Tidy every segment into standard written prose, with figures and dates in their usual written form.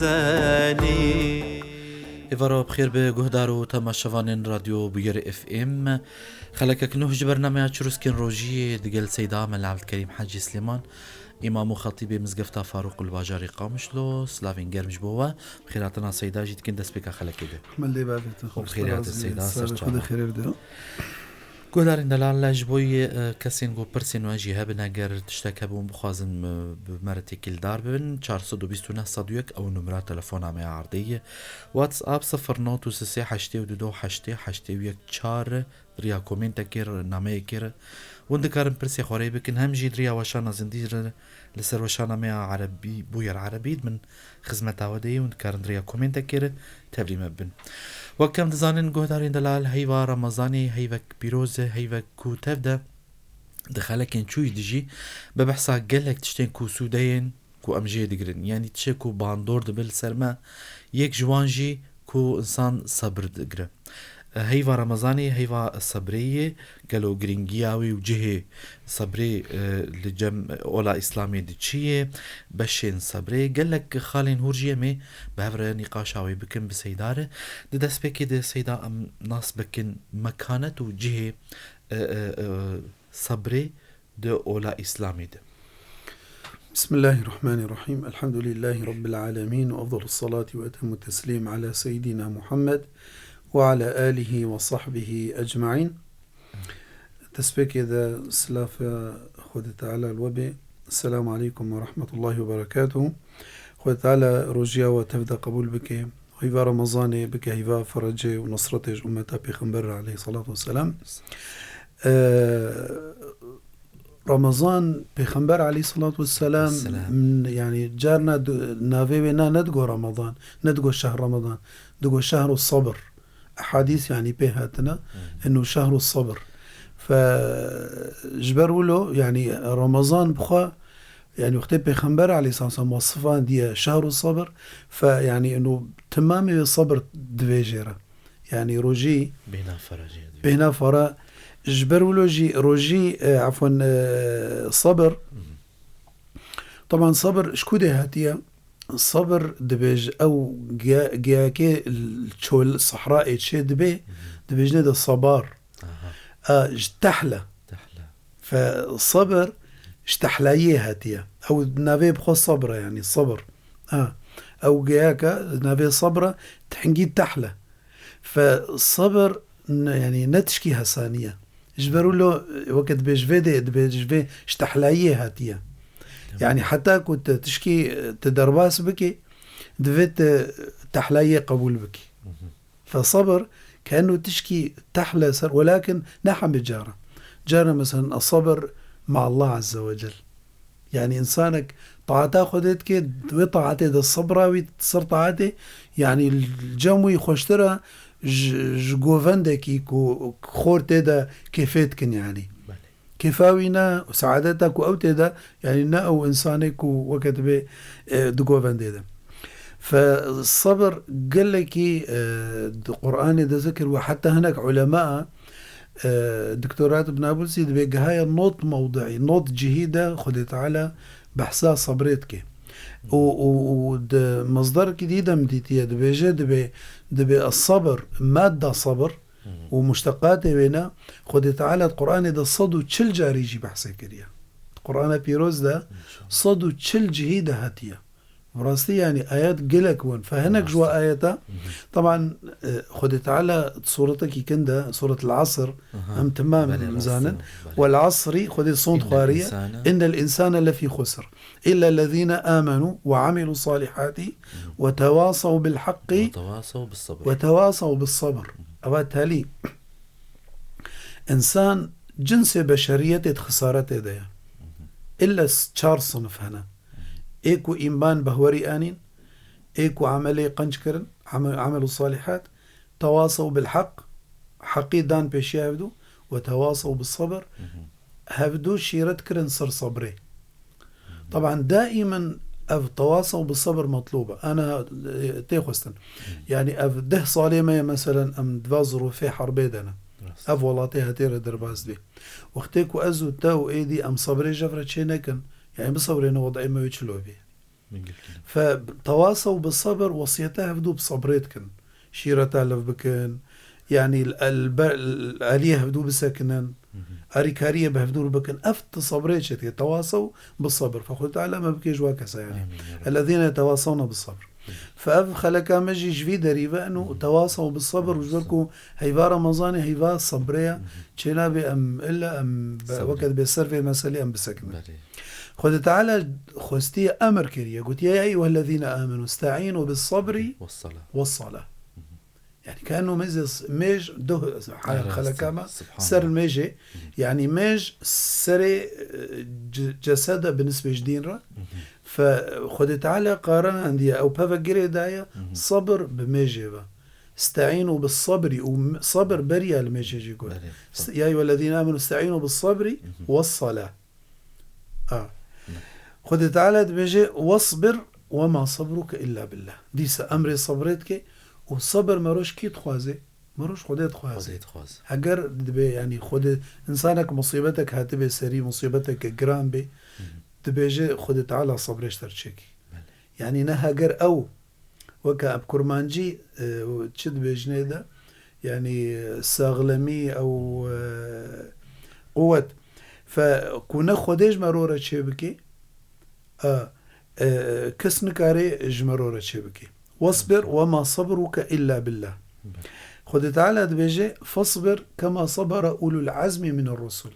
ثاني إفرا بخير بجهدارو تماشفانين راديو بير اف ام خلكك نهج برنامج تشروسكين روجي دقل سيدا من عبد الكريم حاجي سليمان إمام خطيبي مزقفتا فاروق الباجاري قامشلو سلافين جرمش بوا بخيراتنا سيدا جيت كنت سبيكا خلك كده ملي بابت بخيرات السيدا خد خير بدو گۆدارین دەلاڵ بۆی کەسین بۆ پرسین واژی هەبن ئەگەر تشتێک هەبوون بخوازن بمەرەتێکیلدار ببن 429 ئەو نمرە تەلەفۆنامەیە عاردەیە واتسئاپ 0923 دریا کۆمنتێکێر نامەیەکێرە وندەکارم پرسی خۆرەی بکن هەمژی دریا وەشانە زیندیرە لەسەر وەشانەمەیە عەرەبی بۆ عەرەبیت من خزمەتاوەدەیە وندەکارن دریا کۆمنتێکێرە تەبلیمە بن وەکەم دەزانن گۆدارین دەلال هەیوا ڕەمەزانی هەیڤەک پیرۆزە هەیڤەک کو تەبدە دەخەلەکێن چووی دژی بە بەحسا گەلێک تشتێن کو سوودەیەن کو ئەمژێ دەگرن یعنی تشێک و باندۆر دەبل سەرمە یەک جوانژی کو ئینسان سەبر دەگرە هەیوا ڕەمەزانی هەیوا سەبرەیە گەلۆ گرنگیاوی و جهێ سەبرێ لە جەم ئۆلا ئیسلامی دچیە بەشێن سەبرێ گەلێک خاڵین هورژیەمێ بەهەورە نیقاشاوی بکن بسەیدارە دەدەستپێکی دە سەیدا ئەم ناس بکن مەکانەت و جهێ سەبرێ دە ئۆلا ئیسلامی دە بسم الله الرحمن الرحيم الحمد لله رب العالمين وأفضل الصلاة وأتم التسليم على سيدنا محمد وعلى آله وصحبه أجمعين تسبيك إذا سلاف خد تعالى الوبي السلام عليكم ورحمة الله وبركاته خد تعالى رجيا وتفدى قبول بك هيفا رمضاني بك هيفا فرجي ونصرتي أمتا بيخنبر عليه الصلاة والسلام رمضان بيخنبر عليه الصلاة والسلام يعني جارنا نافينا ندقو رمضان ندقو شهر رمضان ندقو شهر الصبر أحاديث يعني بهاتنا إنه شهر الصبر فجبروا له يعني رمضان بخوا يعني وقت بيخنبر عليه الصلاة والسلام وصفان دي شهر الصبر فيعني إنه تمام الصبر دفيجرة يعني روجي بينا فرا جبروا له جي روجي عفوا صبر طبعا صبر شكوده هاتيه الصبر دبيج أو جاكي الشول الصحراء يتشي دبيج نده الصبار اجتحلة فالصبر اجتحلايه هاتيه أو نافي بخو الصبر يعني الصبر أو جاكا نافي صبرة تحنجي تحلة فالصبر يعني نتشكي هسانية جبروا له وقت بيجفيدي اجتحلايه هاتيه يعني حتى كنت تشكي تدرباس بكي دفت تحلاية قبول بكي فصبر كأنه تشكي تحلى سر ولكن نحن بجارة جارة مثلا الصبر مع الله عز وجل يعني إنسانك طاعته خدتك وطاعته ده الصبر وتصر طاعته يعني الجموي خوشترى جوفندك خورته ده كيفيتكن يعني كفاوينا وسعادتك وأوتدا يعني نا أو إنسانك وكتب دقوفان ديدا فالصبر قال لك القرآن ده ذكر وحتى هناك علماء دكتورات ابن أبو السيد بيقهاي النوط موضعي نوط جهيدة خدت على بحثها صبرتك ومصدر جديدة مديتية دبي الصبر مادة صبر ومشتقاته بينا خد تعالى القرآن ده صدو تشل جاري يجي بحثه كريا القرآن بيروز ده صدو تشل جهيدة هاتية وراسي يعني آيات قلك ون فهناك جوا آياتا طبعا خد تعالى صورتك كندا صورة العصر هم تمام مزانا والعصري خد صوت خوارية إن الإنسان لفي خسر إلا الذين آمنوا وعملوا الصالحات وتواصوا بالحق وتواصوا بالصبر أبالتالي إنسان جنس بشرية خسارته ده إلا 4 صنف هنا إيكو إيمان بهوري آنين إيكو عملي قنجكرن عملوا الصالحات تواصوا بالحق حقي دان بيش يهبدو وتواصوا بالصبر هبدو شيرت كرن صر صبري طبعا دائما تواصوا بالصبر مطلوبة أنا تيخستن يعني ده صالمة مثلا أم دفازروا في حربيدنا والله هتير درباز دي وقتك وأزو تاو إيدي أم صبري جفرة شينكن يعني بصبري إنه وضعي ما يتشلو بيه فتواصوا بالصبر وصيتها هفدو بصبرتكن شيرتا لف بكن يعني الآلية هفدو بسكنن أريكارية بهفدو بكن أفت صبرتك تواصوا بالصبر فقلت تعالى ما بكيش واكسا يعني الذين يتواصون بالصبر فأف خلقا مجي جفي دريبا أنه تواصوا بالصبر وجدلكم هيفا رمضاني هيفا صبرية چنابي أم إلا أم وقت بيسر في مسألة أم بسكنة خد تعالى خوستي أمر كريه قلت يا أيها الذين آمنوا استعينوا بالصبر والصلاة يعني كأنه ميج ده خلقا سر الميجي يعني ميج سر جسد بالنسبة جدينرا فخد تعالى قارنا عندي أو بفكر دايا صبر بميجيبا استعينوا بالصبر وصبر بريا الميجي يقول يا أيها الذين آمنوا استعينوا بالصبر والصلاة خد تعالى بيجي واصبر وما صبرك إلا بالله دي أمر صبرتك والصبر مروش كي تخوازي مروش خده تخوازي اگر دبي يعني خد إنسانك مصيبتك هاتبه سري مصيبتك جرام بي دبيجي خد تعالى صبرش ترشكي يعني نهاجر أو وكا بكرمانجي تشد بيجني ده يعني ساغلمي أو قوة فكونا خديج مرورة شبكي كسنكاري جمرورة شبكي واصبر وما صبرك إلا بالله خد تعالى دبيجي فاصبر كما صبر أولو العزم من الرسل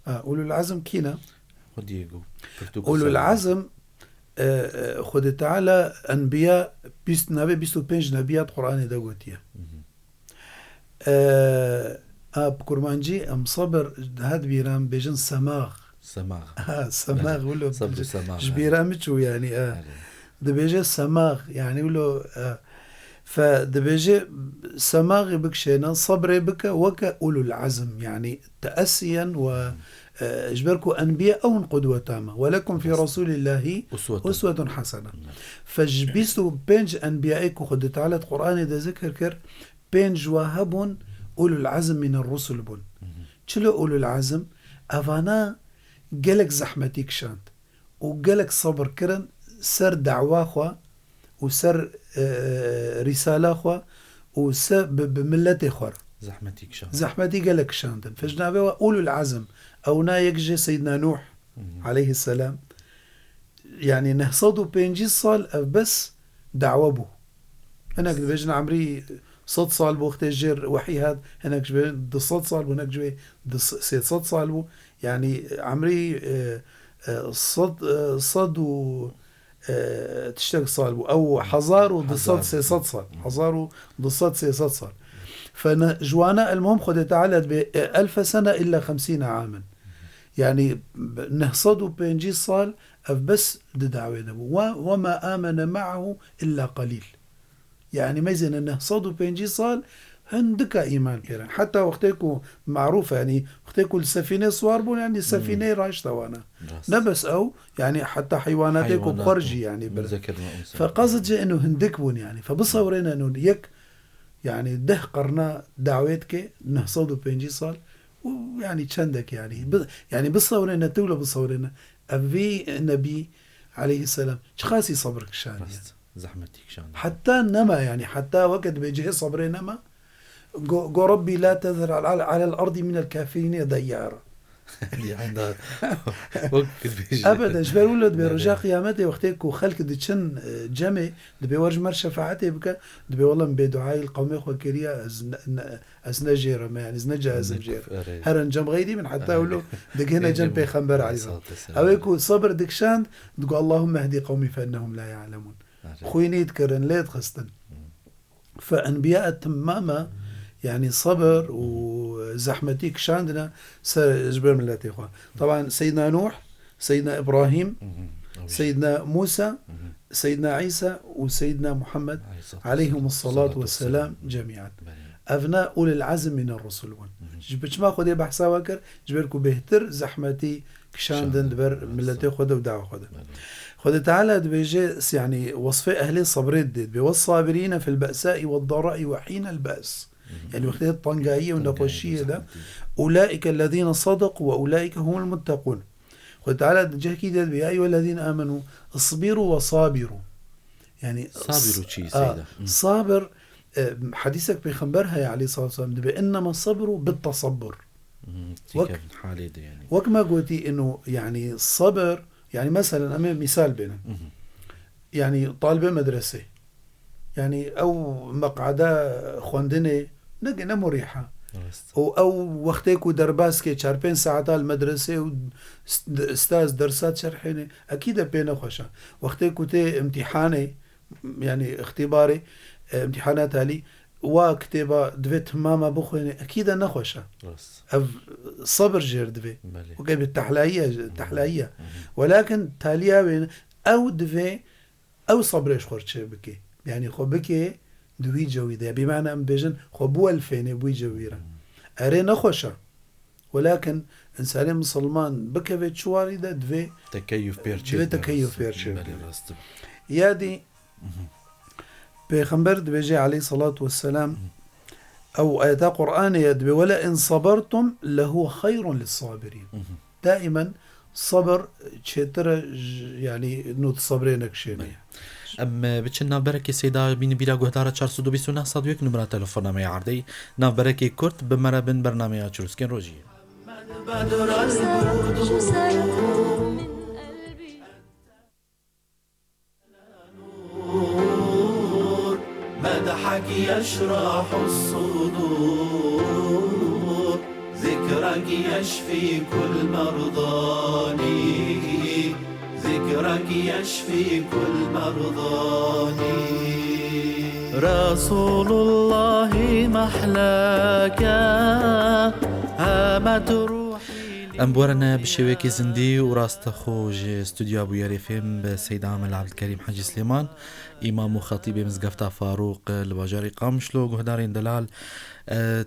أولو العزم كينا أولو العزم خد تعالى أنبياء بيست نبي بيستو بينج نبيات قرآن داوتيا بكرمانجي أم صبر هاد بيرام بيجن سماغ سماغ ولو جبيرامتشو يعني دبيجي سماغ يعني ولو فدبيجي سماغ بكشينا صبري بك وكا أولو العزم يعني تأسيا وإجبركو أنبياء أو قدوة تامة ولكم في رسول الله أسوة حسنة فجبيسو بينج أنبيائك وخد تعالى القرآن دا ذكر كر بينج وهبون أولو العزم من الرسل بون چلو أولو العزم أفانا قلق زحمتيك شانت وقلق صبر كرن سر دعوة خوا وسر رسالة خوا وسر بملة خوا زحمتي قلق شانتن فجنابه أولو العزم أو نا يكجي سيدنا نوح عليه السلام يعني نهصدوا بينجي صال بس دعوة بو هناك بيجنا عمري 6 صال بو اختجر وحي هاد هناك جبه 6 صال بو هناك جبه 6 صال بو يعني عمري صد و تشتغل صال بو او حزار وضصد 6 صال حزار وضصد 6 صال فجوانا المهم خد تعالى ب1000 سنة إلا 50 عاما يعني نهصدوا بينجي صال بس دعوة وما آمن معه إلا قليل يعني ما يزن نهصدوا بينجي صال هندك إيمان كيران حتى وقتكو معروف يعني وقتكو السفينة صواربون يعني السفينة راش توانا نبس أو يعني حتى حيواناتكو بخرجي يعني فقصد جاء إنه هندكبون يعني فبصورنا إنه يك يعني ده قرنا دعوتك نهصدوا بينجي صال ويعني تشندك يعني بصورنا تولى بصورنا أبي النبي عليه السلام شخاصي صبرك شان زحمتك شان حتى نما يعني حتى وقت بيجي صبري نما قو ربي لا تذر على الأرض من الكافرين ديارا اللي عندها أبدا جبال ولد برجاء قيامته وقتك وخلق دتشن جمع دبي ورج مر شفاعته بك دبي والله بدعاء القوم اخو كريا أزنجير ما يعني أزنجا أزنجير هرن جم غيدي من حتى ولو دقينا جنب بيخنبر عليه أويكو صبر دكشان تقول اللهم اهدي قومي فإنهم لا يعلمون خويني تكرن ليت خستن فأنبياء تماما يعني صبر وزحمتيك شاندنا سجبر من الله إخوة طبعا سيدنا نوح سيدنا إبراهيم سيدنا موسى سيدنا عيسى وسيدنا محمد عليهم الصلاة والسلام جميعا أبناء أولي العزم من الرسل جبتش ما خدي بحثا وكر جبركو بهتر زحمتي كشاندن دبر ملتي خده ودعوة خده تعالى دبيجي يعني وصف أهل الصبر ديد والصابرين في البأساء والضراء وحين البأس يعني وقت الطنقائية والنقوشية ده أولئك الذين صدقوا وأولئك هم المتقون خد تعالى جهكي داد يا أيها الذين آمنوا اصبروا وصابروا يعني صابروا شي سيدة صابر حديثك بخبرها يا عليه الصلاة والسلام دبي إنما الصبر بالتصبر كيف حالي ده يعني وكما قلتي إنه يعني الصبر يعني مثلا أمام مثال بينا يعني طالبة مدرسة يعني أو مقعدة خواندنة نقنا مريحة أو وقتك ودرباسك 4 ساعات المدرسة وأستاذ درسات شرحيني أكيد بينا خوشة وقتك وتي امتحاني يعني اختباري امتحانات هالي وكتابة دفت ماما بخويني أكيد نخوشة صبر جير دفي وكيف التحلاية ولكن تاليا وين أو دفي أو صبرش خورتش بكي يعني خو بكي دوي جوي ده بمعنى أم بيجن خو بو الفيني بوي جويرة أري نخوشة ولكن إنسان مسلمان بكي شواري ده دفي تكيف بيرتشي دفي تكيف بيرتشي يادي بيخنبر دبيجي عليه الصلاة والسلام أو آيات قرآن يدبي ولا إن صبرتم لهو خير للصابرين دائما صبر تشتر يعني نوت صبرينك شيني أم بتشنا بركة سيدا بين بلا جهدارة 429 صديق نمرة تلفون ما يعرضي ناف بركة كرت بمرة بين برنامج تشروسكين روجي مدحك يشرح الصدور ذكرك يشفي كل مرضاني ذكرك يشفي كل مرضاني رسول الله محلاك هامت روحي ام بورنا بشويكي زندي وراست خوج استوديو ابو ياري فيم بسيد عامل عبد الكريم حاج سليمان امام وخطيب مزقفتا فاروق الباجاري قامشلو جهدارين دلال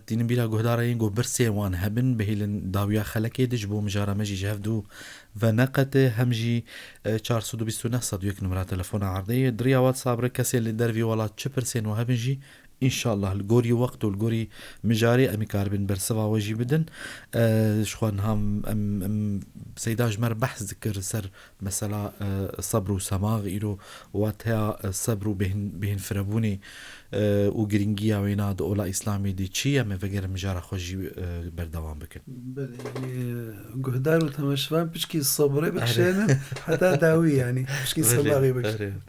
تين بيلا جهدارين جو برسي وان هبن بهيلن داويا خلكي دجبو مجارا مجي جهفدو فنقت همجي 429 صديق نمرة تلفون عرضية دريا واتساب ركسي اللي درفي ولا تشبرسين وهبنجي إن شاء الله الجوري وقت والجوري مجاري أمي كاربن برسوا وجي بدن شخوان هم أم سيدا جمر بحث ذكر سر مثلا صبر وسماغ إلو واتها صبر بهن فربوني وجرينجيا ويناد أولا إسلامي دي تشيا من فجر مجارة خوجي بردوام بكن. يعني جهدار وتمشفان بشكي الصبر بكشين حتى داوي يعني بشكي صباغي بكشين.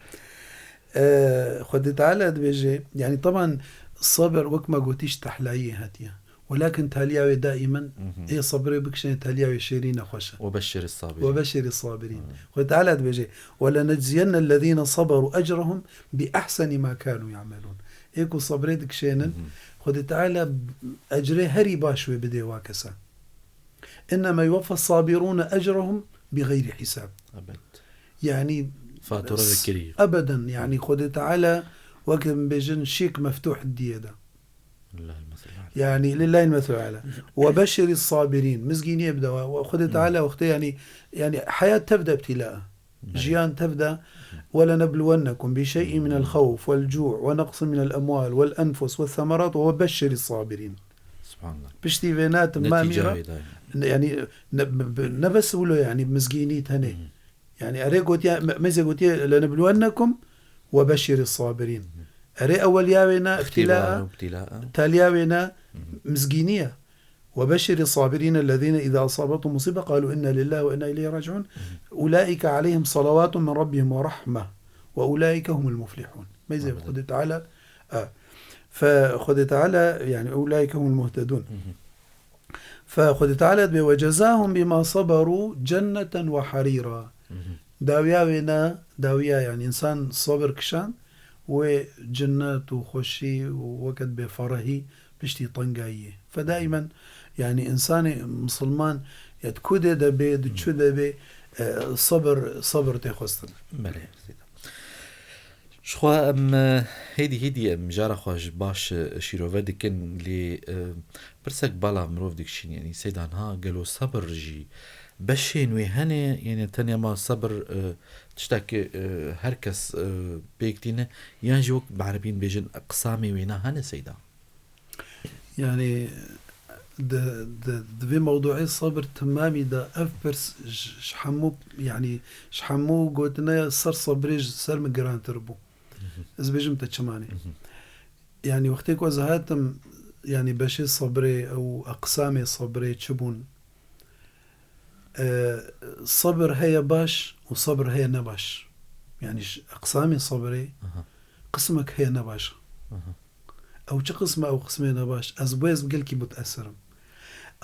خد تعالى بيجي يعني طبعا الصبر وكما قلتيش تحلايه هاتيه ولكن تالياوي دائما ايه صبري بكشين تالياوي شيرين خوشة وبشر الصابرين خد تعالى بيجي ولنجزين الذين صبروا أجرهم بأحسن ما كانوا يعملون ايكو صبري دكشين خد تعالى أجري هري باشوي بدي واكسا إنما يوفى الصابرون أجرهم بغير حساب أبد يعني فاتورة ذكرية أبدا يعني خد تعالى وقت بيجن شيك مفتوح الديادة لله المثل يعني لله المثل على وبشر الصابرين مسكين يبدأ وخد تعالى وقت يعني حياة تبدأ ابتلاء جيان تبدأ ولنبلونكم بشيء من الخوف والجوع ونقص من الأموال والأنفس والثمرات وبشر الصابرين سبحان الله بشتي بينات ماميرة يعني نبس له يعني مسكيني هني يعني أري قوتي ماذا قوتي لنبلونكم وبشر الصابرين أري أول ياوينا ابتلاء تالياوينا مسكينية وبشر الصابرين الذين إذا أصابتهم مصيبة قالوا إنا لله وإنا إليه راجعون أولئك عليهم صلوات من ربهم ورحمة وأولئك هم المفلحون ماذا خد تعالى فخد تعالى يعني أولئك هم المهتدون فخد تعالى وجزاهم بما صبروا جنة وحريرا داويا يعني إنسان صبر كشان وجنات وخشي ووقت بفرهي بشتي طنقاية فدائما يعني إنسان مسلمان يتكود دبي دتشود دبي صبر تخصن ملي شخوا ام هيدي ام جارة خواج باش شيروفا دكن لي برسك بالا مروف دكشين يعني سيدانها قالوا صبر جي بشين وهني يعني تانية ما صبر تشتاك هركس بيكتين ينجوك بعربين بيجن أقسامي وينا هني سيدا يعني دبي موضوعي الصبر تمامي دا أفبرس شحمو يعني شحمو قوتنا صار صبريج صار مقران تربو إز بيجم تتشماني يعني وقتك وزهاتم يعني بشي صبري أو أقسامي صبري تشبون صبر هي باش وصبر هي نباش يعني أقسامي صبري قسمك هي نباش أو قسمه أو قسمي نباش أزبويز مقلكي متأثر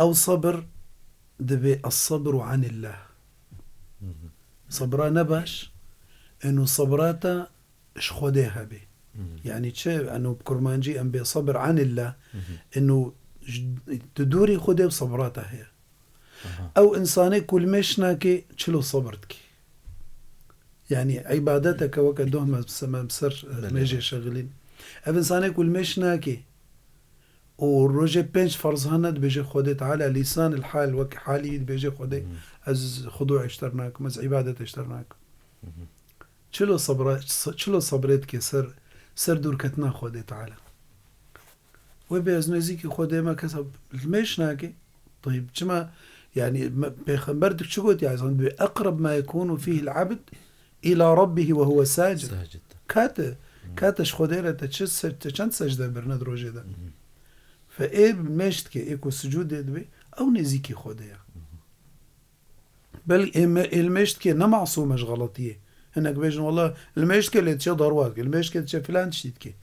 أو صبر دبي الصبر عن الله صبرا نباش إنه صبراتا شخوديها بي يعني تشي أنه بكرمانجي أم بصبر عن الله إنه تدوري خدي بصبراتا هي أو إنساني كل مشناكي تشلو صبرتك يعني عبادتك وكدوه ما بسر ميجي شغلين أو إنساني كل مشناكي والرجل بينش فرض هند بيجي خدي تعالى لسان الحال وك حالي بيجي خدي از خضوع اشترناكم از عبادة اشترناكم شلو صبرتك سر دور كتنا خدي تعالى وبيزنزيكي خدي ما كسب المشناكي طيب كما يعني بيخبرتك شو قلت يا عزيزي بأقرب ما يكون فيه العبد إلى ربه وهو ساجد كاتش خديرة تشان سجدة برند روجي ده فإيه مشتكي إيكو سجود دبي أو نزيكي خديا بل المشتكي نمعصومش غلطية هناك بيجن والله المشتكي اللي تشي ضروات المشتكي تشي فلان تشتكي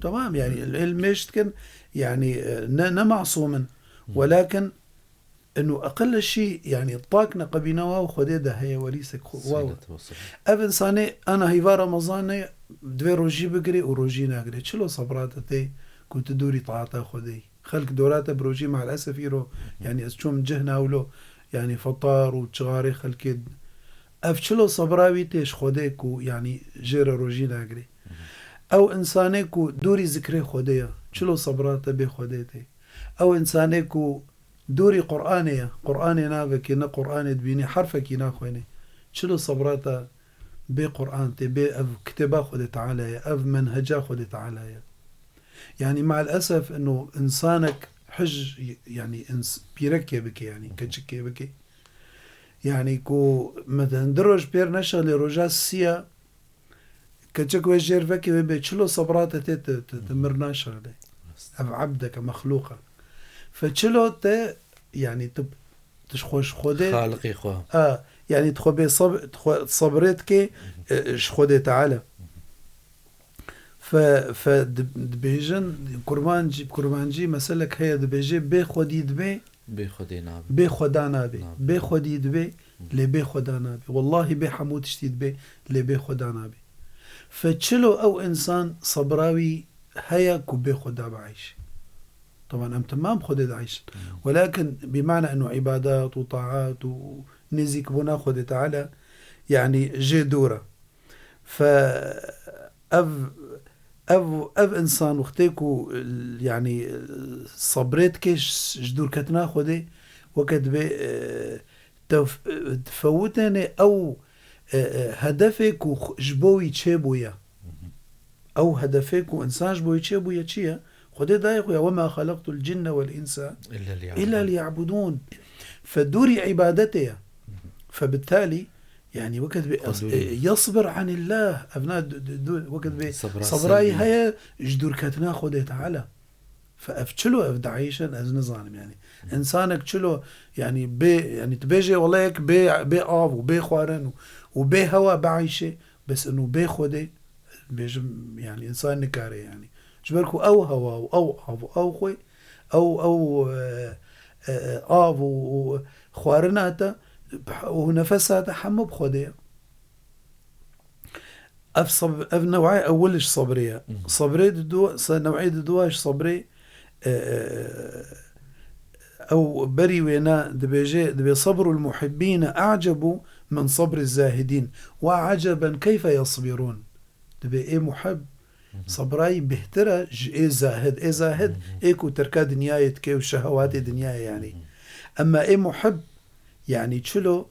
تمام يعني المشتكي يعني نمعصوما ولكن إنه أقل شيء يعني الطاقنا قبينا واو خديده هي وليسك واو أبن صاني أنا هيفا رمضان دوي روجي بقري وروجي ناقري شلو صبراتتي كنت دوري طاعتا خدي خلق دوراتا بروجي مع الأسف يرو يعني أسشوم جهنا ولو يعني فطار وتشغاري خلقيد أفشلو صبراوي تيش خديكو يعني جير روجي ناقري أو إنسانيكو دوري ذكري خديا شلو صبراتا بي خديتي أو إنسانيكو دوري قرآني نابكي نا قرآني دبيني حرفكي ناخويني شلو صبراتا بي قرآنتي بي أف كتابا خدي تعالى أف منهجا خدي تعالى يعني مع الأسف إنه إنسانك حج يعني بيركي بكي يعني كجكي بكي يعني كو مثلا دروج بير نشغل رجاس سيا كجك وجير بكي بيشلو صبراتا تمرنا شغله أف عبدك مخلوقة فشلو ت يعني تشخوش خدي خالقي خوا يعني تخبي صبرتك شخودي تعالى فدبيجن كرمانجي مسلك هي دبيجي بخدي دبي بخدا نابي بخدي دبي لبي خدا نابي والله بحمود شتيد بي لبي خدا نابي فتشلو او انسان صبراوي هيا كوبي خدا بعيش طبعا أم تمام خدد عيش ولكن بمعنى أنه عبادات وطاعات ونزيك بنا خدد تعالى يعني جدورة أف إنسان وقتيكو يعني صبرتك جدور كتنا خدي وقت تفوتني أو هدفك جبوي تشيبويا أو هدفك إنسان جبوي تشيبويا تشيا خدي دايق وما خلقت الجن والإنس إلا ليعبدون فدوري عبادتي فبالتالي يعني وقت يصبر عن الله أبناء وقت صبراي هيا جدور كتنا خدي تعالى فأفتشلو أفدعيشا أز نظام يعني إنسانك تشلو يعني يعني تبيجي والله يك بي آب وبي خوارن وبي هوا بعيشة بس إنه بي خدي بيجي يعني إنسان نكاري يعني جبركو أو هوا أو آب أو خوي أو آب وخوارناتا ونفسها حمو بخدي أف نوعية أولش صبرية صبري نوعية دواش صبري أو بري وينا دبي صبر المحبين أعجب من صبر الزاهدين وعجبا كيف يصبرون دبي إيه محب صبراي بهترة إيه زاهد إيكو تركا دنيايتك وشهوات دنياي يعني أما إيه محب يعني تشلو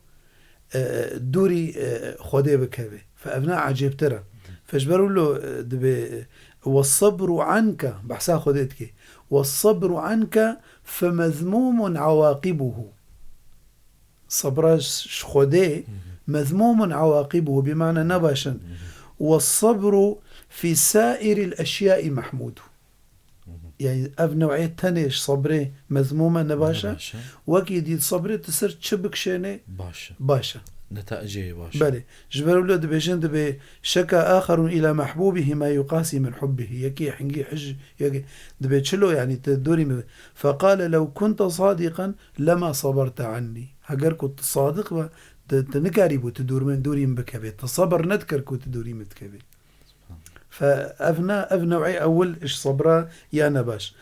دوري خدي بكبه فأبناء عجيب ترى فجبروا له دبي والصبر عنك بحسا خدتك والصبر عنك فمذموم عواقبه صبراش خده مذموم عواقبه بمعنى نباشا والصبر في سائر الأشياء محمود يعني أف نوعية تانيش صبري مذمومة نباشا وكي صبري تسر تشبك شيني باشا نتائجه باشا بله جبروا له دبيجن دبي شكا آخر إلى محبوبه ما يقاسي من حبه يكي حنجي حج يكي دبي تشلو يعني تدوري فقال لو كنت صادقا لما صبرت عني هجر كنت صادق تنكاري بو تدور من دوري مبكبي تصبر نذكر كنت تدوري متكبي فأفنا نوعي أول إيش صبرا يا نباش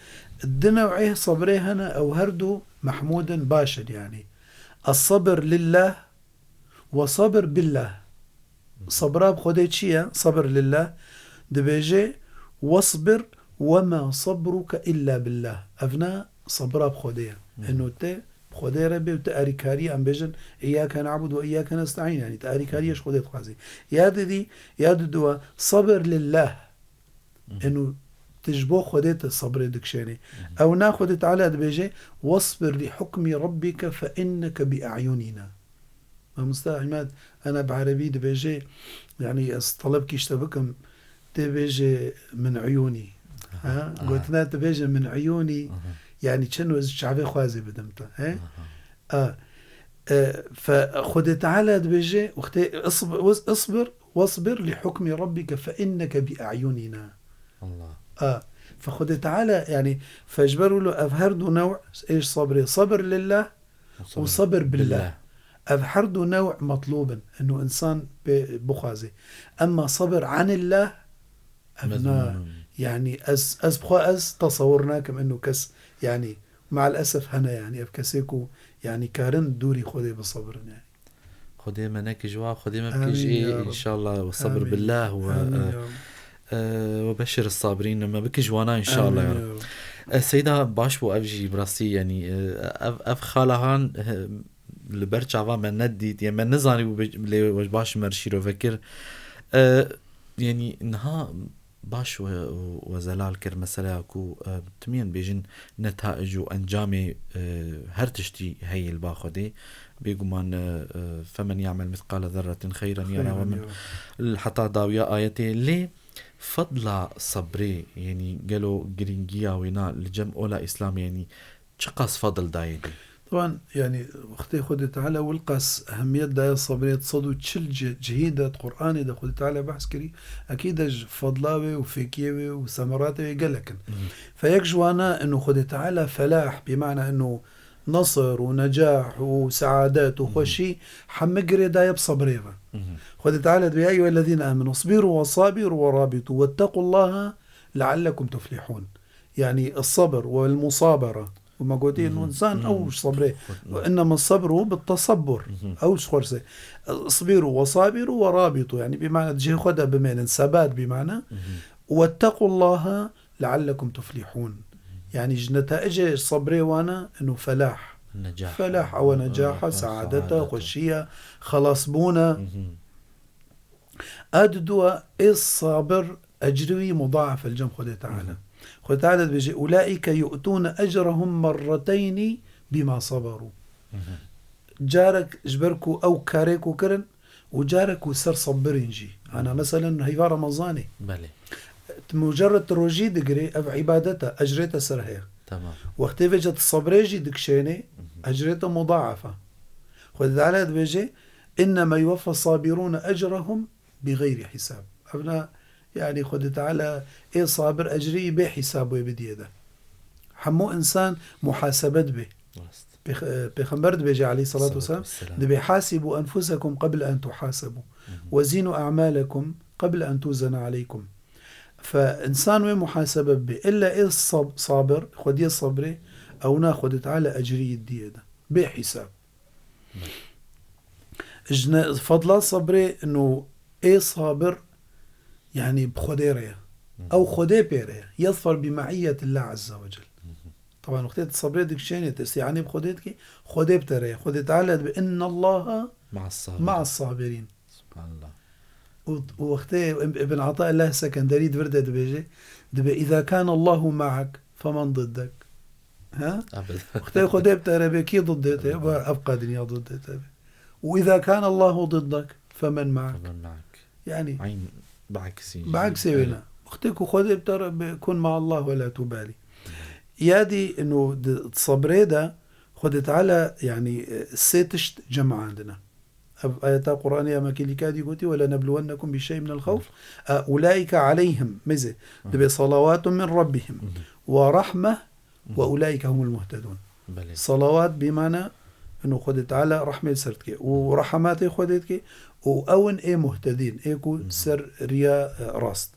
الدنوعيه صبري هنا أو هردو محمودا باشا يعني الصبر لله وصبر بالله صبرا بخدي شيء صبر لله دبيجي واصبر وما صبرك إلا بالله أفنا صبرا بخدي إنه ت بخدي ربي وتأري كاري أم بيجن إياك نعبد وإياك نستعين يعني تأري كاريش خدي تخازي يا دوا صبر لله إنه تجبو خديت الصبر دكشاني أو ناخد تعالى دبيجي واصبر لحكم ربك فإنك بأعيننا ما مستعمد أنا بعربي دبيجي يعني طلب كيشتبكم دبيجي من عيوني ها قلتنا دبيجي من عيوني يعني شنو الشعبي خوازي بدمته ها فخد تعالى دبيجي اصبر واصبر لحكم ربك فإنك بأعيننا الله فخد تعالى يعني فاجبروا له أفهردوا نوع إيش صبري صبر لله وصبر بالله أفهردوا نوع مطلوبا إنه إنسان بخازي أما صبر عن الله أبنا يعني أز تصورناكم إنه كس يعني مع الأسف هنا يعني أفكسيكو يعني كارن دوري خدي بصبر يعني خدي منك جواب خدي ما بكيجي إن شاء الله والصبر آمين. بالله وبشر الصابرين ما بكي جوانا إن شاء الله يا رب. السيدة باشبو أفجي براسي يعني أف خالهان لبرشة من نديت يعني من نزاني وش باش مرشيرو فكر يعني إنها باش وزلال كر مسألة أكو تمين بيجن نتائج وأنجامي هر تشتي هاي الباخدي بيقومان فمن يعمل مثقال ذرة خيرا يرى ومن حتى داوية آياتي ليه فضل صبري يعني قالوا جرينجيا وينا لجمع أولى إسلام يعني شقاس فضل دايدي طبعا يعني اختي خد تعالى والقاس أهمية داية الصبرية تصدو تشل جهيدة قرآني دا خد تعالى بحث كري أكيد فضلاوي وفيكيوي وثمراتي قلكن فيكجوانا أنه خد تعالى فلاح بمعنى أنه نصر ونجاح وسعادات وخوشي حمقري داية بصبريها خد تعالى يا أيها الذين آمنوا اصبروا وصابروا ورابطوا واتقوا الله لعلكم تفلحون يعني الصبر والمصابرة وما قلت إنه إنسان أوش صبره وإنما الصبر هو بالتصبر أوش خرسه اصبروا وصابروا ورابطوا يعني بمعنى تجي خدها بمعنى ثبات بمعنى واتقوا الله لعلكم تفلحون يعني نتائج الصبر وانا إنه فلاح نجاح فلاح أو نجاح سعادته خشية خلاص بونا أددوا الصابر أجروي مضاعف الجم خده تعالى خد تعالى بيجي أولئك يؤتون أجرهم مرتين بما صبروا جارك جبركو أو كاريكو كرن وجارك وسر صبرينجي أنا مثلا هيفا رمضاني بلي مجرد تروجي دقري أف عبادته أجريته سرهي تمام وقت فيجت الصبريجي دكشيني أجريته مضاعفة خد تعالى بيجي إنما يوفى الصابرون أجرهم بغير حساب أبنا يعني خد تعالى إيه صابر أجري بحسابه بدي ده حمو إنسان محاسبت به بخمبرد بيجي عليه الصلاة والسلام دبي حاسبوا أنفسكم قبل أن تحاسبوا وزينوا أعمالكم قبل أن توزن عليكم فإنسان وين محاسبة به إلا إيه صابر خدي الصبري أو ناخد تعالى أجري الدي ده بحساب فضل صبري إنه إيه صابر يعني بخديريا أو خدي بيريا يظفر بمعية الله عز وجل طبعا وقتها الصبري ديك شيني يعني بخديتك خدي بتريا خدي تعالى بأن الله مع الصابرين سبحان الله وقتها ابن عطاء الله السكندري دبردة دبيجي دبي إذا كان الله معك فمن ضدك. ها أبدا. وقتها خدي بتربي كي ضدته أبقى دنيا ضدته. وإذا كان الله ضدك فمن معك. فمن معك يعني عين بعكسي بعكسي اختك وخذ بكون مع الله ولا تبالي. يادي انه الصبر ده خدت على يعني سيتشت جمع عندنا آيات قرآنية ما كي كادي قلتي ولا نبلونكم بشيء من الخوف أولئك عليهم مزه صلوات من ربهم ورحمة وأولئك هم المهتدون. صلوات بمعنى انه خدت على رحمة سرتك ورحمات خدتك وأون إيه مهتدين إيكو سر ريا راست.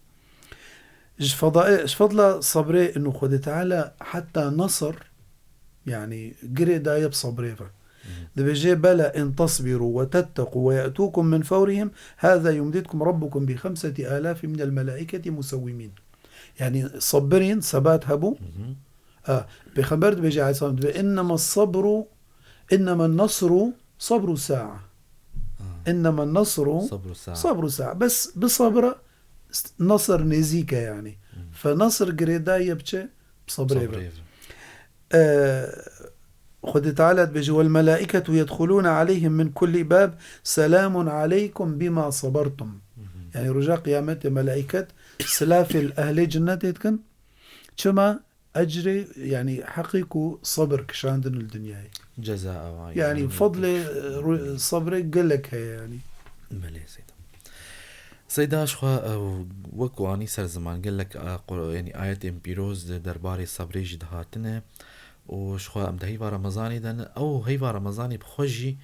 فضل صبري إنه خدت على حتى نصر يعني قري دايب صبريفا دبجي بلا إن تصبروا وتتقوا ويأتوكم من فورهم هذا يمددكم ربكم ب5,000 من الملائكة مسومين. يعني صبرين ثبات هبو بخبر دبجي عليه الصلاة والسلام إنما النصر صبر ساعة. إنما النصر صبر ساعة بس بصبر نصر نزيكا يعني فنصر قريدا يبتش بصبر خد تعالى بيجي والملائكة يدخلون عليهم من كل باب سلام عليكم بما صبرتم. يعني رجاء قيامة ملائكة سلافل أهل جنة تتكن كما أجري يعني حقيقو صبر كشاندن الدنيا جزاء يعني فضل صبرك قل لك يعني ملي سيدا شخوا وكو اني سر زمان قال لك يعني آيات امبيروز درباري صبري جدهاتنا وشخوا ام دهيفا رمضاني دن او هيفا رمضاني بخوجي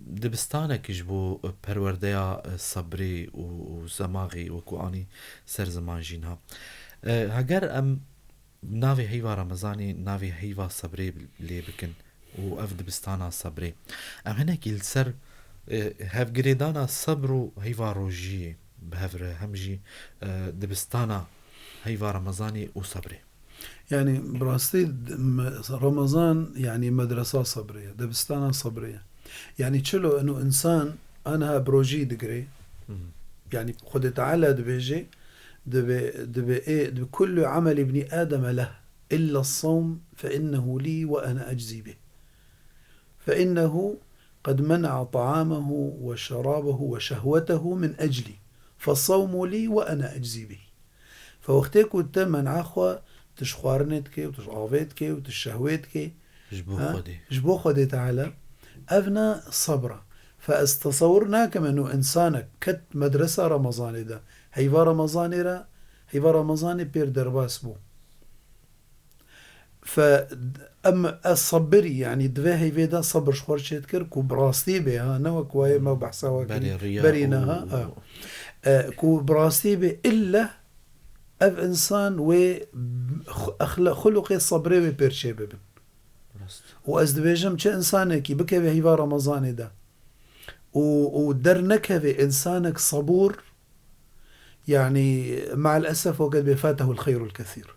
دبستانك جبو پرورديا صبري وزماغي وكو اني سر زمان جينها هاگر ام ناوي هيفا رمضاني ناوي هيفا صبري لي بكن وأف دبستانا صبري ام هناك السر هف قريدانا صبر هيفا روجي بهفر همجي دبستانا هيفا رمضاني وصبري. يعني براستي رمضان يعني مدرسة صبرية دبستانا صبرية. يعني تشلو انه انسان انا بروجي دقري يعني خد تعالى دبيجي دبي كل عمل ابن آدم له إلا الصوم فإنه لي وأنا أجزي به فإنه قد منع طعامه وشرابه وشهوته من أجلي فالصوم لي وأنا أجزي به. فوقتك وتمن عخوة تشخوارنتك وتشعافيتك وتشهويتك جبو خدي تعالى أفنى صبرا. فاستصورنا كما أنه إنسانك كت مدرسة رمضان ده هيفا رمضان بير درباس بو فأما الصبري يعني دفاهي فيدا صبر شخور شتكر كو براستي بها نوا كواي ما بحثا برينها كو براستي به إلا أف إنسان و خلقي صبري بيرشي ببن وأزدبيجم چه إنسانك بكي هيفا رمضان ده ودرنك في إنسانك صبور يعني مع الأسف وقد بفاته الخير الكثير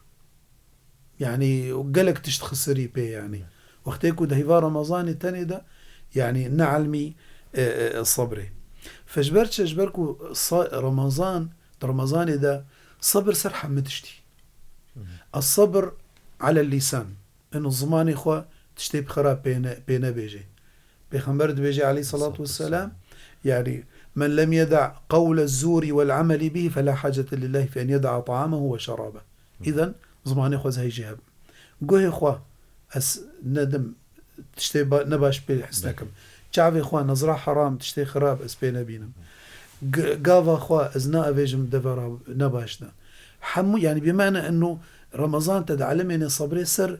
يعني وقالك تشتخسري بي يعني وقتيكو ده هيفا رمضان التاني ده يعني نعلمي صبري فجبركو رمضان ده صبر سرحة متشتي الصبر على اللسان إنه الزمان إخوة تشتي بخراب بينا بيجي بيخنبرد بيجي عليه الصلاة والسلام يعني من لم يدع قول الزور والعمل به فلا حاجة لله في أن يدع طعامه وشرابه. إذن زمان إخوة زي جهب قوه إخوة ندم تشتي نباش بحسنكم شعب إخوة نزرع حرام تشتي خراب أسبينا بينم قاوة إخوة أزناء بيجم دفر نباشنا حمو يعني بمعنى أنه رمضان تدعلمني صبري سر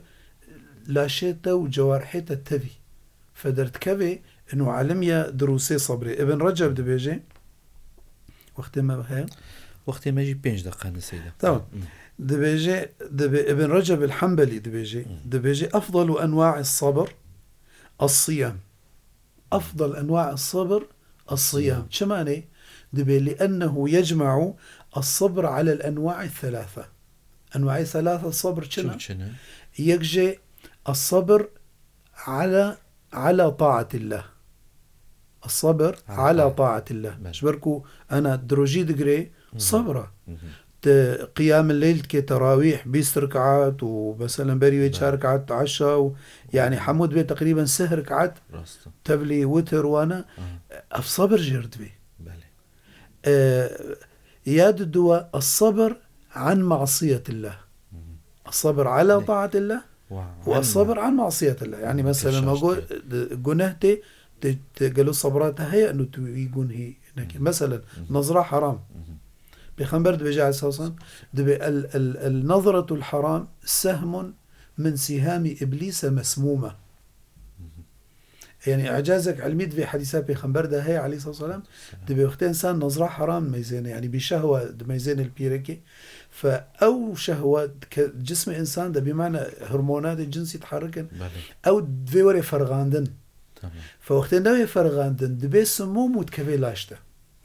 لاشيته وجوارحيته تبي فدرت كبي انه علميا دروسي صبري. ابن رجب دبيجي وقت ما بها وقت ما يجي 5 دقائق نسيده تمام دبيجي ابن رجب الحنبلي دبيجي افضل انواع الصبر الصيام. افضل انواع الصبر الصيام شماني دبي لانه يجمع الصبر على الانواع الثلاثه. انواع ثلاثه الصبر شنو يجي الصبر على طاعة الله الصبر على طاعة الله. شبركو أنا دروجي دقري صبرة قيام الليل كي تراويح 20 ركعات ومثلا بريوي 10 ركعات عشاء يعني حمود بي تقريبا 6 ركعات تبلي وتر وانا الصبر جرد بي ياد الدواء الصبر عن معصية الله، الصبر على طاعة الله والصبر عن معصية الله. يعني مثلا ما أقول جنهتي تقولوا صبراتها هي أنه يقول هي مثلا نظرة حرام بخنبرد بيجي أساسا النظرة الحرام سهم من سهام إبليس مسمومة. يعني إعجازك علميت في حديثات بخنبرد هي عليه الصلاة والسلام دبي وقت إنسان نظرة حرام ميزين يعني بشهوة ميزين البيركي فأو شهوة جسم إنسان ده بمعنى هرمونات الجنس يتحركن أو دفوري فرغاندن فوقت نوي فرغاندن دبي سموم وتكفي لاشته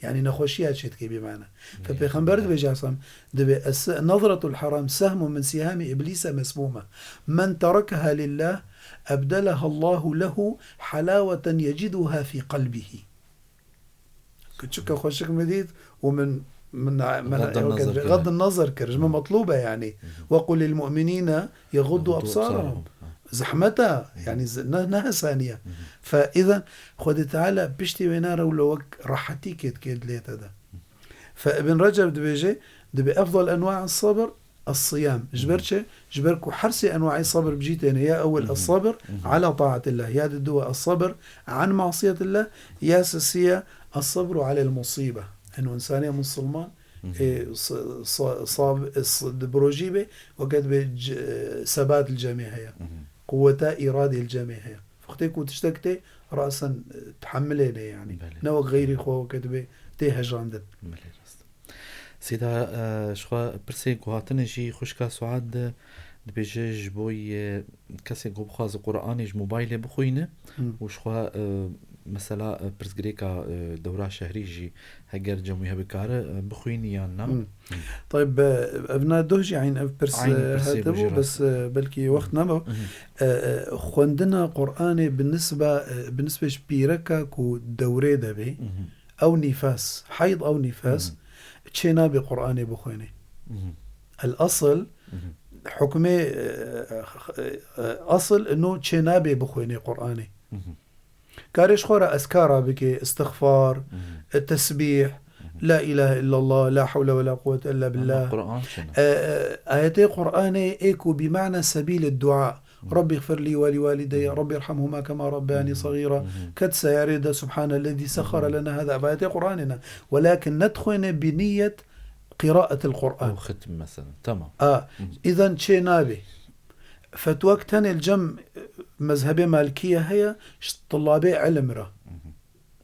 يعني نخوشيات شتكي بمعنى فبيخنبرد بجاسم دبي نظرة الحرام سهم من سهام إبليس مسمومة من تركها لله أبدلها الله له حلاوة يجدها في قلبه. كتشك خوشك مديد ومن غض النظر كرجمة مطلوبة يعني وقل للمؤمنين يغضوا أبصارهم زحمتها يعني نها ثانية. فإذا خد تعالى بشتي وينارا ولوك راحتي كيد ليت هذا. فابن رجب دبي أفضل أنواع الصبر الصيام جبركو حرسي أنواع الصبر بجيتين هي أول الصبر على طاعة الله يا الدواء الصبر عن معصية الله يا سسية الصبر على المصيبة أنه إنسانية مسلمان صاب بروجيبه وقد ثبات الجميع هي قوة إرادة الجميع هي فختك وتشتكتي رأسا تحملين يعني نوع غيري خو كتبه تيهج عندك سيدا شخوا برسيك وهاتنجي خوشكا سعاد دبيجيج بوي كسي بخواز قرآني موبايلي بخوينه وشخوا مثلا برسغريكا دورة شهريجي هجر جمعيها بكارة بخويني يانا. طيب ابنا دوجي عين هاتبو بس بلكي وقت نمو خوندنا قرآني بالنسبة بيركا كو دوري دبي أو نفاس حيض أو نفاس تشينا بقرآني بخويني الأصل حكمي أصل إنه تشينا بخويني قرآني كاريش خورا أذكارا بكي استغفار التسبيح لا إله إلا الله لا حول ولا قوة إلا بالله آياتي قرآني إيكو بمعنى سبيل الدعاء ربي اغفر لي ولوالدي ربي ارحمهما كما ربياني صغيرا كدس يريد سبحان الذي سخر لنا هذا بآيات قرآننا ولكن ندخل بنية قراءة القرآن أو ختم مثلا تمام إذن شيء نابي فتوقتن الجم مذهبي مالكية هي طلابي علم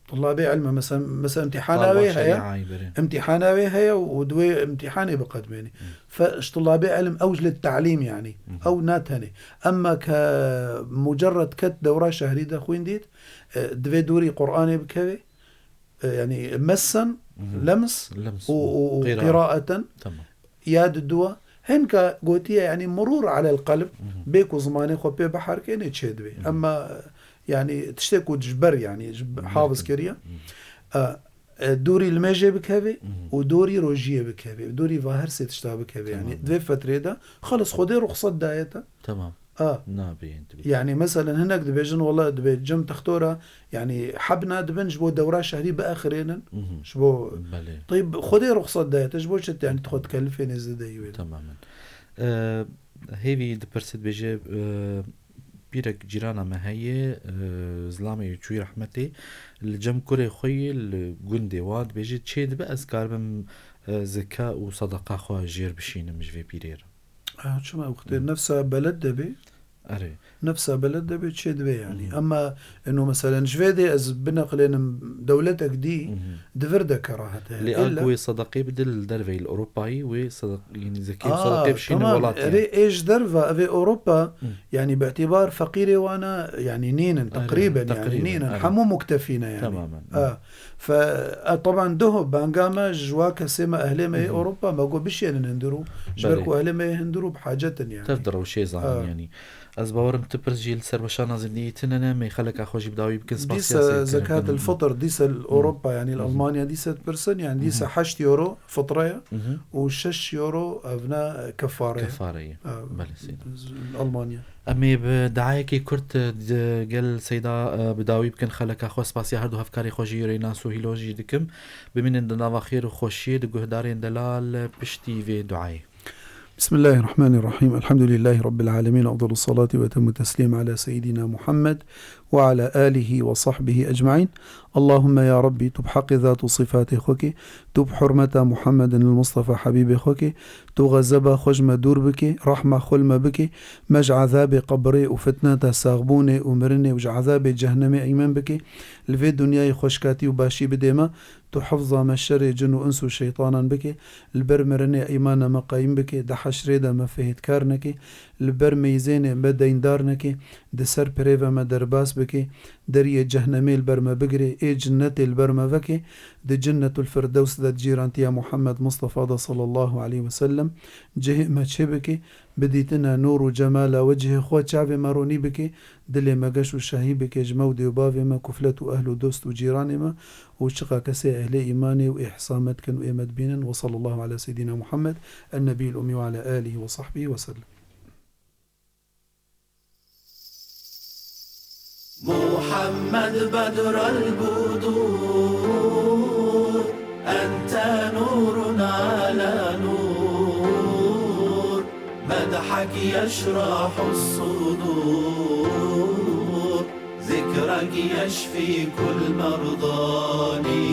طلابي علم مثلا امتحاناوي هي ودوي امتحاني بقدميني فاش طلابي علم أوج للتعليم يعني أو ناتني أما كمجرد كت دورة شهرية دا خوين ديت دوي دوري قرآني بكوي يعني مسا لمس وقراءة ياد الدواء هنكا قوتية يعني مرور على القلب بيكو زماني خو بي بحر كيني تشهد بي أما يعني تشتكو تجبر يعني حافظ كريا دوري الماجي بكهبي ودوري روجيه بكهبي دوري ظاهر سيتشتا بكهبي يعني دي فترة ده خلص خدي رخصة دايتا تمام نابي يعني مثلا هناك دبيجن والله دبي جم تختورة يعني حبنا دبن جبو دورة شهرية بآخرين شبو طيب خدي رخصة دايتا جبو شت يعني تاخد تكلفين إزاي تماما هيفي دبرسد بيجي بيرك جيرانا ما هي زلامي يجوي رحمتي الجم كوري خوي الجندي واد بيجي تشيد بأذكار بم زكاة وصدقة خوا جير بشين مش في بيرير شو ما أختار نفسها بلد دبي نفسها بلد دبي تشيد بي يعني أما إنه مثلا جفيدي أز بنقلين دولتك دي دفردة كراهتها لأنه صدقي بدل درفي الأوروبي وصدق يعني زكاة وصدقي بشين ولات يعني إيش درفة في أوروبا يعني باعتبار فقيري وأنا يعني نين تقريبا يعني نين حمو مكتفينا يعني تماما فطبعا دهب بانقامة جواك سيما أهلي ما أوروبا ما قو بشي نندرو جبركو أهلي ما يهندرو بحاجة يعني تفدروا شيء ظاهر يعني از باورم تبرز جيل سر وشانا زنديتنا ما يخلك أخوجي بداوي يمكن ديس زكاة الفطر ديس أوروبا يعني ألمانيا ديس برسن يعني ديس 8 يورو فطرية و6 يورو أبناء كفارية بله سيدا ألمانيا. أمي بدعاية كي كرت قال سيدا بداوي يمكن خلك أخو سباسي هردو هفكاري خوشي يورينا سوهيلوجي دكم بمن دنا خير وخوشي دقهدارين دلال بشتي في دعاية. بسم الله الرحمن الرحيم. الحمد لله رب العالمين، أفضل الصلاة وأتم التسليم على سيدنا محمد وعلى آله وصحبه أجمعين. اللهم يا ربي تب حق ذات صفات خوكي، تب حرمة محمد المصطفى حبيب خوكي، تغزب خجم دور بكي، رحمة خلم بكي، مج عذاب قبري وفتنة ساغبوني ومرني وج عذاب جهنم أيمن بكي، الفي دنياي خشكاتي وباشي بديما، تحفظ مشر جن وانس شيطانا بكي، البر مرني ايمان مقايم بكي، دحش ريدا ما فيهت كارنكي، البر ميزين بدين دارنكي، دسر بريفا ما درباس بكي، دري جهنمي البر ما بقري، اي جنتي البر ما بكي، دي جنة الفردوس ذات جيرانتي يا محمد مصطفى صلى الله عليه وسلم، جه ما تشبكي، بديتنا نور وجمال وجه خوات شعب ماروني بكي، دلي ما قشو شاهي بكي جمودي وبافي ما كفلة أهل دوست وجيراني ما وشقا كسي أهل إيماني وإحصامت كان وإيمت بينا. وصلى الله على سيدنا محمد النبي الأمي وعلى آله وصحبه وسلم. محمد بدر البدور، أنت نور على نور، مدحك يشرح الصدور، ذكرك يشفي كل مرضاني.